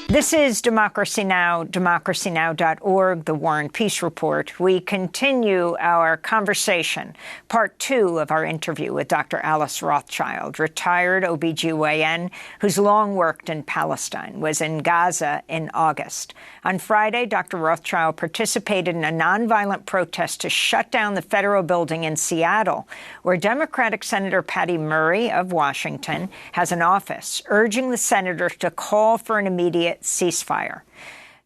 This is Democracy Now!, democracynow.org, The War and Peace Report. We continue our conversation, part two of our interview with Dr. Alice Rothschild, retired OBGYN who's long worked in Palestine, was in Gaza in August. On Friday, Dr. Rothschild participated in a nonviolent protest to shut down the federal building in Seattle, where Democratic Senator Patty Murray of Washington has an office, urging the senator to call for an immediate ceasefire.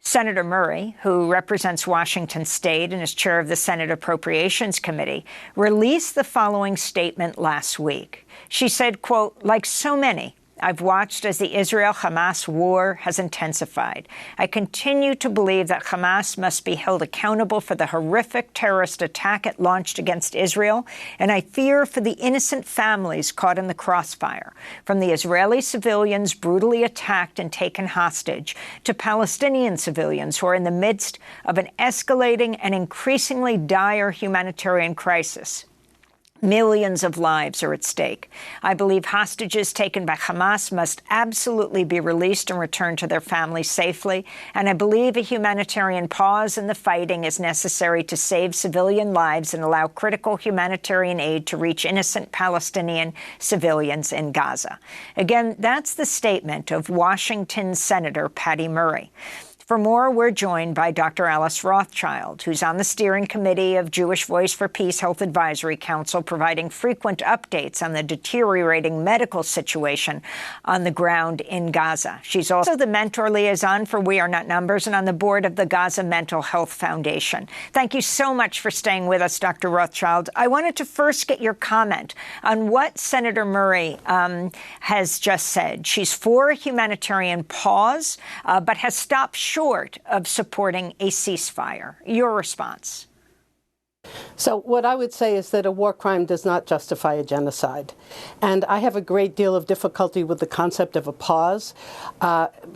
Senator Murray, who represents Washington State and is chair of the Senate Appropriations Committee, released the following statement last week. She said, quote, "Like so many, I've watched as the Israel-Hamas war has intensified. I continue to believe that Hamas must be held accountable for the horrific terrorist attack it launched against Israel, and I fear for the innocent families caught in the crossfire, from the Israeli civilians brutally attacked and taken hostage to Palestinian civilians who are in the midst of an escalating and increasingly dire humanitarian crisis. Millions of lives are at stake. I believe hostages taken by Hamas must absolutely be released and returned to their families safely. And I believe a humanitarian pause in the fighting is necessary to save civilian lives and allow critical humanitarian aid to reach innocent Palestinian civilians in Gaza." Again, that's the statement of Washington Senator Patty Murray. For more, we're joined by Dr. Alice Rothschild, who's on the steering committee of Jewish Voice for Peace Health Advisory Council, providing frequent updates on the deteriorating medical situation on the ground in Gaza. She's also the mentor liaison for We Are Not Numbers and on the board of the Gaza Mental Health Foundation. Thank you so much for staying with us, Dr. Rothschild. I wanted to first get your comment on what Senator Murray has just said. She's for a humanitarian pause, but has stopped short of supporting a ceasefire. Your response? So what I would say is that a war crime does not justify a genocide. And I have a great deal of difficulty with the concept of a pause.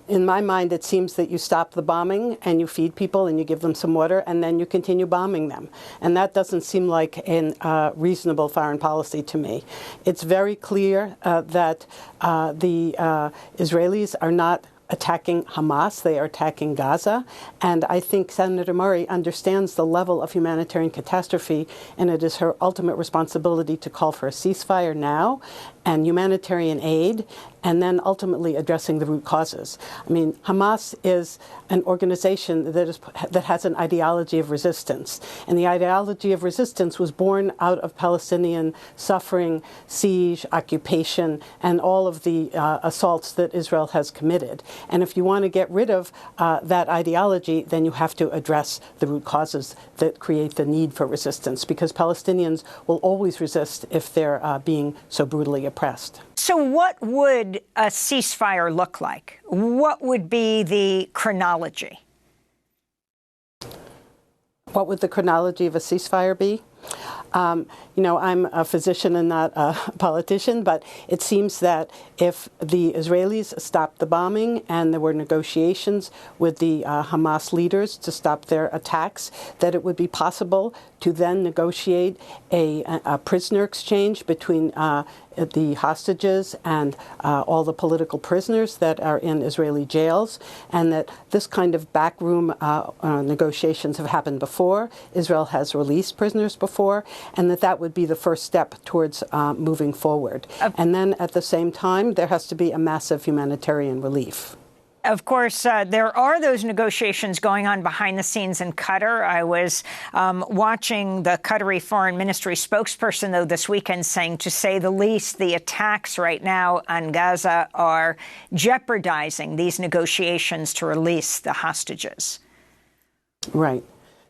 In my mind, it seems that you stop the bombing and you feed people and you give them some water and then you continue bombing them. And that doesn't seem like a reasonable foreign policy to me. It's very clear that the Israelis are not attacking Hamas, they are attacking Gaza. And I think Senator Murray understands the level of humanitarian catastrophe, and it is her ultimate responsibility to call for a ceasefire now and humanitarian aid, and then ultimately addressing the root causes. I mean, Hamas is an organization that has an ideology of resistance. And the ideology of resistance was born out of Palestinian suffering, siege, occupation, and all of the assaults that Israel has committed. And if you want to get rid of that ideology, then you have to address the root causes that create the need for resistance, because Palestinians will always resist if they're being so brutally oppressed. So what would a ceasefire look like? What would be the chronology? What would the chronology of a ceasefire be? You know, I'm a physician and not a politician, but it seems that if the Israelis stopped the bombing and there were negotiations with the Hamas leaders to stop their attacks, that it would be possible to then negotiate a prisoner exchange between the hostages and all the political prisoners that are in Israeli jails, and that this kind of backroom negotiations have happened before. Israel has released prisoners before, and that would be the first step towards moving forward. And then at the same time, there has to be a massive humanitarian relief. Of course, there are those negotiations going on behind the scenes in Qatar. I was watching the Qatari Foreign Ministry spokesperson, though, this weekend saying, to say the least, the attacks right now on Gaza are jeopardizing these negotiations to release the hostages. Right.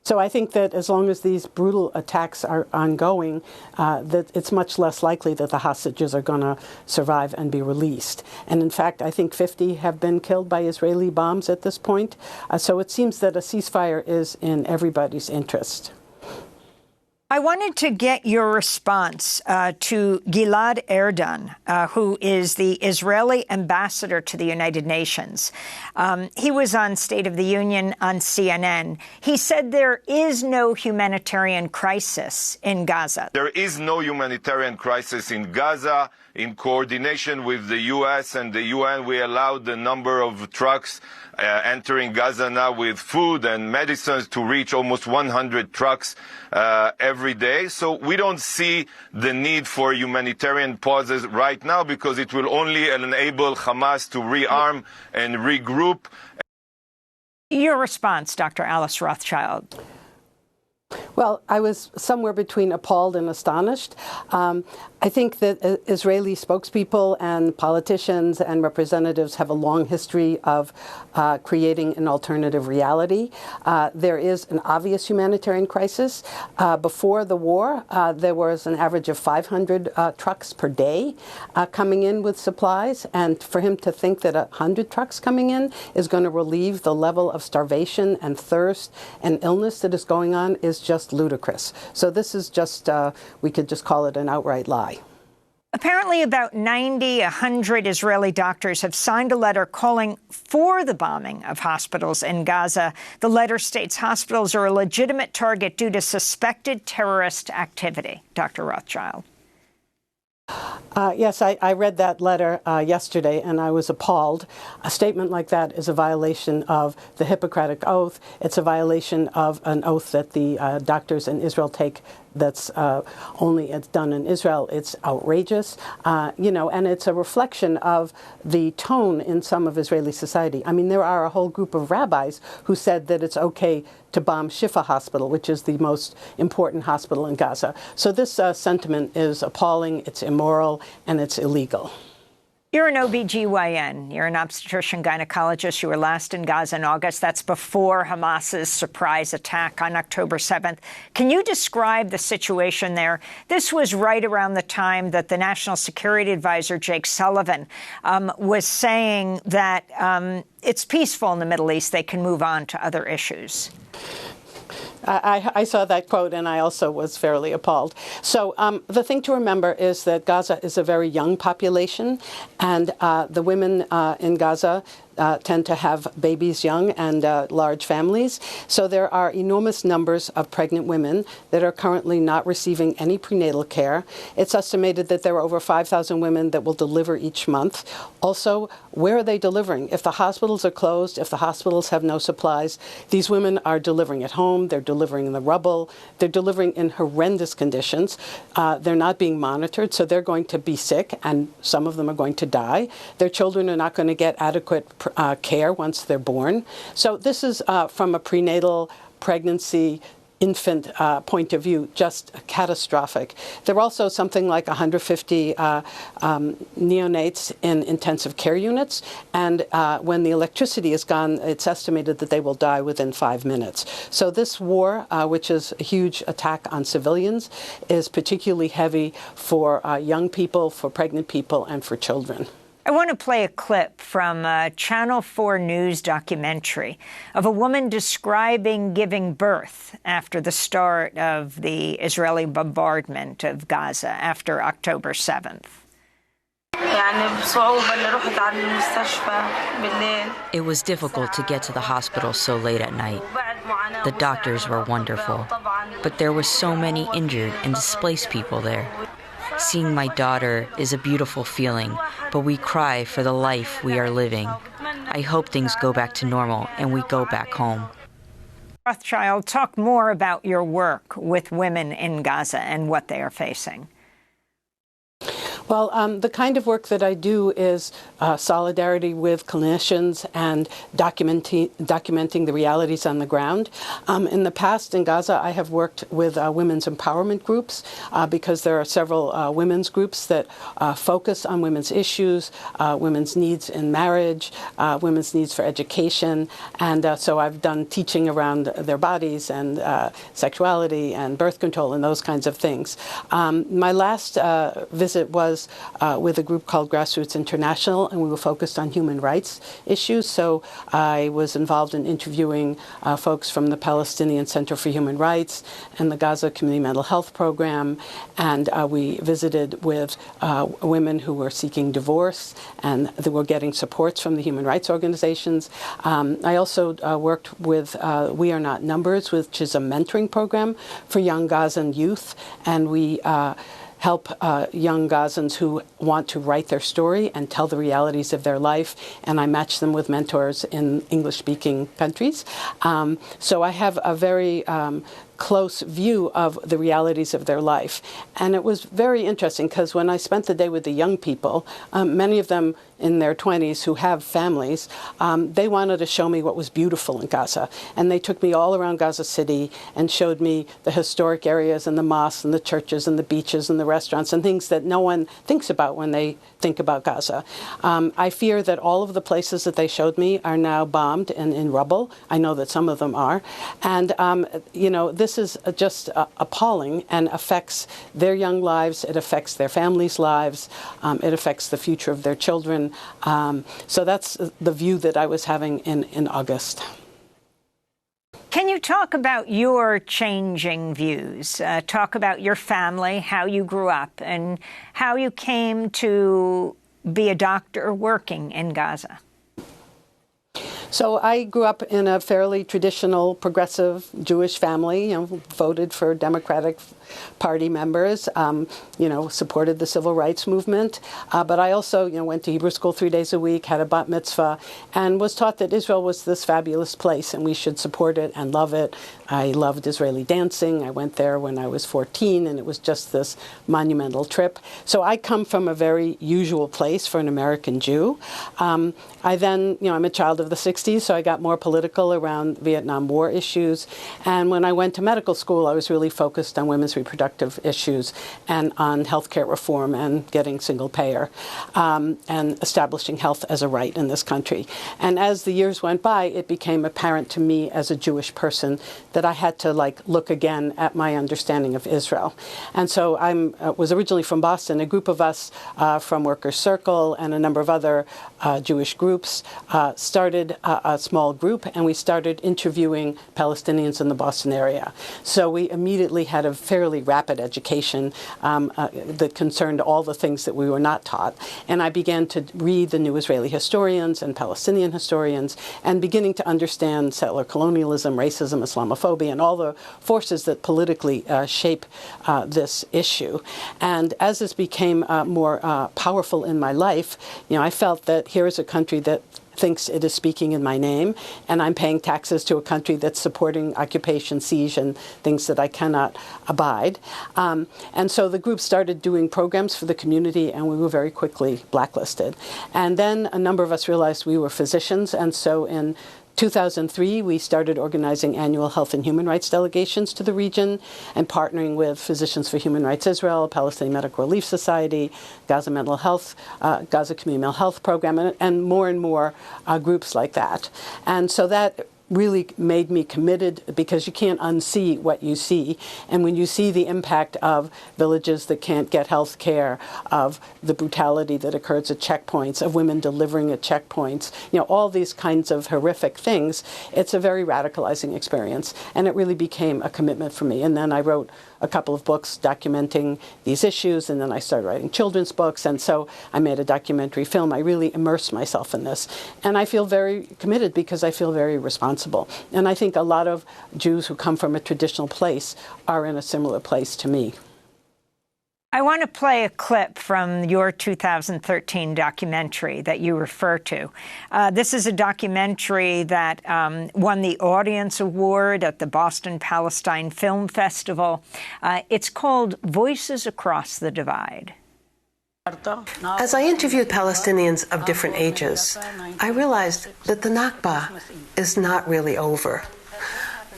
So I think that as long as these brutal attacks are ongoing, that it's much less likely that the hostages are going to survive and be released. And in fact, I think 50 have been killed by Israeli bombs at this point. So it seems that a ceasefire is in everybody's interest. I wanted to get your response to Gilad Erdan, who is the Israeli ambassador to the United Nations. He was on State of the Union on CNN. He said there is no humanitarian crisis in Gaza. There is no humanitarian crisis in Gaza. in coordination with the U.S. and the UN, we allowed the number of trucks entering Gaza now with food and medicines to reach almost 100 trucks every day. So we don't see the need for humanitarian pauses right now because it will only enable Hamas to rearm and regroup. Your response, Dr. Alice Rothschild. Well, I was somewhere between appalled and astonished. I think that Israeli spokespeople and politicians and representatives have a long history of creating an alternative reality. There is an obvious humanitarian crisis. Before the war, there was an average of 500 trucks per day coming in with supplies, and for him to think that 100 trucks coming in is going to relieve the level of starvation and thirst and illness that is going on is just ludicrous. So this is just, we could just call it an outright lie. Apparently about 100 Israeli doctors have signed a letter calling for the bombing of hospitals in Gaza. The letter states hospitals are a legitimate target due to suspected terrorist activity. Dr. Rothschild. Yes, I read that letter yesterday, and I was appalled. A statement like that is a violation of the Hippocratic Oath. It's a violation of an oath that the doctors in Israel take that's only it's done in Israel. It's outrageous, and it's a reflection of the tone in some of Israeli society. I mean, there are a whole group of rabbis who said that it's okay to bomb Shifa Hospital, which is the most important hospital in Gaza. So this sentiment is appalling, it's immoral, and it's illegal. You're an OBGYN. You're an obstetrician gynecologist. You were last in Gaza in August. That's before Hamas's surprise attack on October 7th. Can you describe the situation there? This was right around the time that the National Security Advisor, Jake Sullivan, was saying that it's peaceful in the Middle East. They can move on to other issues. I saw that quote, and I also was fairly appalled. So the thing to remember is that Gaza is a very young population, and the women in Gaza tend to have babies young and large families. So there are enormous numbers of pregnant women that are currently not receiving any prenatal care. It's estimated that there are over 5,000 women that will deliver each month. Also, where are they delivering? If the hospitals are closed, if the hospitals have no supplies, these women are delivering at home, they're delivering in the rubble, they're delivering in horrendous conditions. They're not being monitored, so they're going to be sick, and some of them are going to die. Their children are not going to get adequate care once they're born. So this is from a prenatal pregnancy infant point of view, just catastrophic. There are also something like 150 neonates in intensive care units, and when the electricity is gone, it's estimated that they will die within 5 minutes. So this war, which is a huge attack on civilians, is particularly heavy for young people, for pregnant people, and for children. I want to play a clip from a Channel 4 News documentary of a woman describing giving birth after the start of the Israeli bombardment of Gaza after October 7th. It was difficult to get to the hospital so late at night. The doctors were wonderful, but there were so many injured and displaced people there. Seeing my daughter is a beautiful feeling, but we cry for the life we are living. I hope things go back to normal and we go back home. Rothschild, talk more about your work with women in Gaza and what they are facing. Well, the kind of work that I do is solidarity with clinicians and documenting the realities on the ground. In the past in Gaza, I have worked with women's empowerment groups because there are several women's groups that focus on women's issues, women's needs in marriage, women's needs for education. And so I've done teaching around their bodies and sexuality and birth control and those kinds of things. My last visit was with a group called Grassroots International, and we were focused on human rights issues. So I was involved in interviewing folks from the Palestinian Center for Human Rights and the Gaza Community Mental Health Program, and we visited with women who were seeking divorce and they were getting supports from the human rights organizations. I also worked with We Are Not Numbers, which is a mentoring program for young Gazan youth, and we help young Gazans who want to write their story and tell the realities of their life, and I match them with mentors in English-speaking countries. So I have a very close view of the realities of their life. And it was very interesting because when I spent the day with the young people, many of them in their 20s who have families, they wanted to show me what was beautiful in Gaza. And they took me all around Gaza City and showed me the historic areas and the mosques and the churches and the beaches and the restaurants and things that no one thinks about when they think about Gaza. I fear that all of the places that they showed me are now bombed and in rubble. I know that some of them are. And, this is just appalling and affects their young lives. It affects their families' lives. It affects the future of their children. So that's the view that I was having in August. Can you talk about your changing views? Talk about your family, how you grew up, and how you came to be a doctor working in Gaza. So I grew up in a fairly traditional, progressive Jewish family, voted for Democratic Party members, supported the civil rights movement. But I also, went to Hebrew school 3 days a week, had a bat mitzvah, and was taught that Israel was this fabulous place and we should support it and love it. I loved Israeli dancing. I went there when I was 14, and it was just this monumental trip. So I come from a very usual place for an American Jew. I then, I'm a child of the 60s, so I got more political around Vietnam War issues. And when I went to medical school, I was really focused on women's reproductive issues and on healthcare reform and getting single payer and establishing health as a right in this country. And as the years went by, it became apparent to me as a Jewish person that I had to look again at my understanding of Israel. And so I was originally from Boston. A group of us from Workers' Circle and a number of other Jewish groups started a small group, and we started interviewing Palestinians in the Boston area. So we immediately had a fairly rapid education that concerned all the things that we were not taught. And I began to read the new Israeli historians and Palestinian historians, and beginning to understand settler colonialism, racism, Islamophobia, and all the forces that politically shape this issue. And as this became more powerful in my life, I felt that here is a country that thinks it is speaking in my name, and I'm paying taxes to a country that's supporting occupation, siege, and things that I cannot abide. And so the group started doing programs for the community, and we were very quickly blacklisted. And then a number of us realized we were physicians, and so in 2003, we started organizing annual health and human rights delegations to the region and partnering with Physicians for Human Rights Israel, Palestinian Medical Relief Society, Gaza Mental Health, Gaza Community Mental Health Program, and more groups like that. And so that really made me committed, because you can't unsee what you see. And when you see the impact of villages that can't get health care, of the brutality that occurs at checkpoints, of women delivering at checkpoints, all these kinds of horrific things, it's a very radicalizing experience. And it really became a commitment for me. And then I wrote a couple of books documenting these issues, and then I started writing children's books, and so I made a documentary film. I really immersed myself in this, and I feel very committed because I feel very responsible. And I think a lot of Jews who come from a traditional place are in a similar place to me. I want to play a clip from your 2013 documentary that you refer to. This is a documentary that won the Audience Award at the Boston Palestine Film Festival. It's called Voices Across the Divide. As I interviewed Palestinians of different ages, I realized that the Nakba is not really over.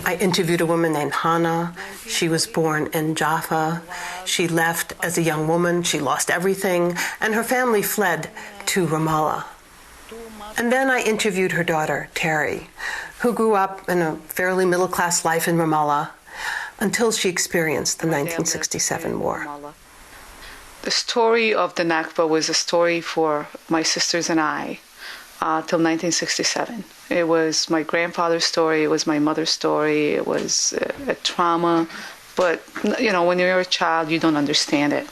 I interviewed a woman named Hannah. She was born in Jaffa. She left as a young woman. She lost everything, and her family fled to Ramallah. And then I interviewed her daughter, Terry, who grew up in a fairly middle-class life in Ramallah until she experienced the 1967 war. The story of the Nakba was a story for my sisters and I till 1967. It was my grandfather's story, it was my mother's story, it was a trauma, but when you're a child, you don't understand it.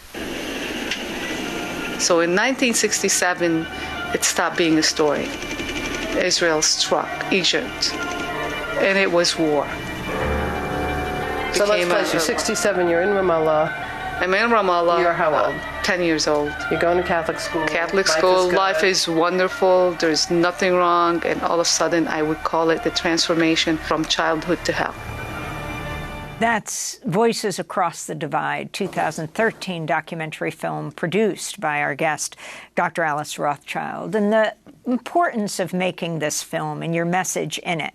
So in 1967, it stopped being a story. Israel struck Egypt, and it was war. So let's place you, 67, you're in Ramallah, I'm in Ramallah. You're how old? 10 years old. You're going to Catholic school. Catholic school. Life is wonderful. There's nothing wrong. And all of a sudden, I would call it the transformation from childhood to hell. That's Voices Across the Divide, 2013 documentary film produced by our guest, Dr. Alice Rothschild, and the importance of making this film and your message in it.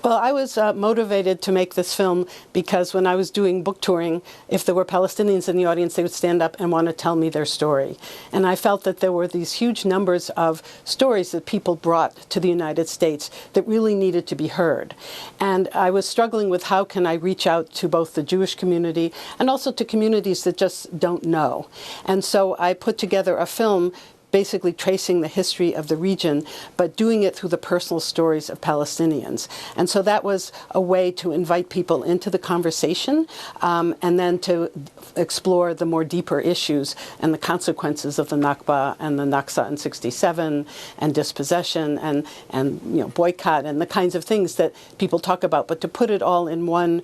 Well, I was motivated to make this film because when I was doing book touring, if there were Palestinians in the audience, they would stand up and want to tell me their story. And I felt that there were these huge numbers of stories that people brought to the United States that really needed to be heard. And I was struggling with how can I reach out to both the Jewish community and also to communities that just don't know. And so I put together a film basically tracing the history of the region, but doing it through the personal stories of Palestinians. And so that was a way to invite people into the conversation and then to explore the more deeper issues and the consequences of the Nakba and the Naksa in 67 and dispossession and boycott and the kinds of things that people talk about, but to put it all in one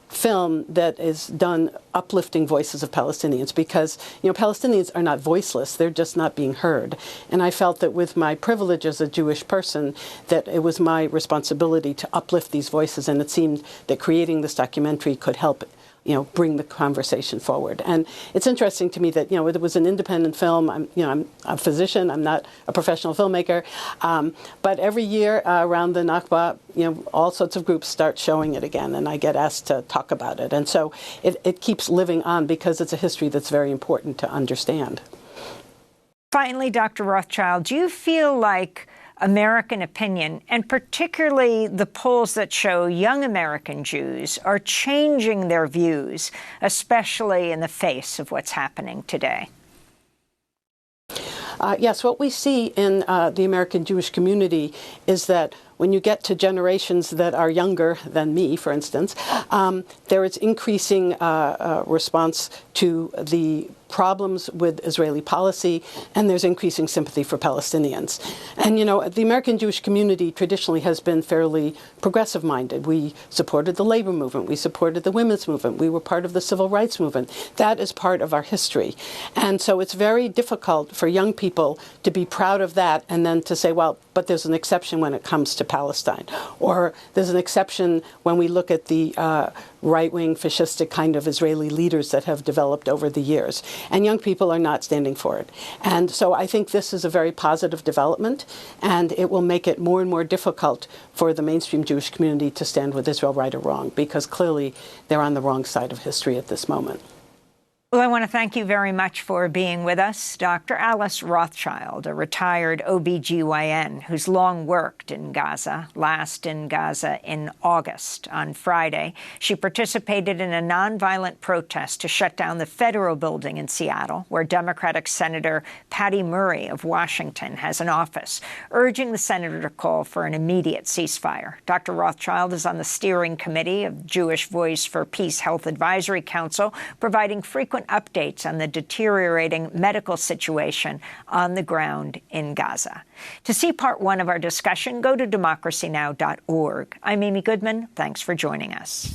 film that is done uplifting voices of Palestinians, because Palestinians are not voiceless, they're just not being heard. And I felt that with my privilege as a Jewish person that it was my responsibility to uplift these voices, and it seemed that creating this documentary could help bring the conversation forward. And it's interesting to me that, it was an independent film. I'm a physician. I'm not a professional filmmaker. But every year around the Nakba, all sorts of groups start showing it again, and I get asked to talk about it. And so it keeps living on because it's a history that's very important to understand. Finally, Dr. Rothschild, do you feel like American opinion, and particularly the polls that show young American Jews, are changing their views, especially in the face of what's happening today? Yes, what we see in the American Jewish community is that when you get to generations that are younger than me, for instance, there is increasing response to the problems with Israeli policy, and there's increasing sympathy for Palestinians. And, the American Jewish community traditionally has been fairly progressive-minded. We supported the labor movement. We supported the women's movement. We were part of the civil rights movement. That is part of our history. And so it's very difficult for young people to be proud of that and then to say, well, but there's an exception when it comes to Palestine. Or there's an exception when we look at the right-wing fascistic kind of Israeli leaders that have developed over the years. And young people are not standing for it. And so I think this is a very positive development, and it will make it more and more difficult for the mainstream Jewish community to stand with Israel right or wrong, because clearly they're on the wrong side of history at this moment. Well, I want to thank you very much for being with us. Dr. Alice Rothschild, a retired OBGYN who's long worked in Gaza, last in Gaza in August. On Friday, she participated in a nonviolent protest to shut down the federal building in Seattle, where Democratic Senator Patty Murray of Washington has an office, urging the senator to call for an immediate ceasefire. Dr. Rothschild is on the steering committee of Jewish Voice for Peace Health Advisory Council, providing frequent updates on the deteriorating medical situation on the ground in Gaza. To see part one of our discussion, go to democracynow.org. I'm Amy Goodman. Thanks for joining us.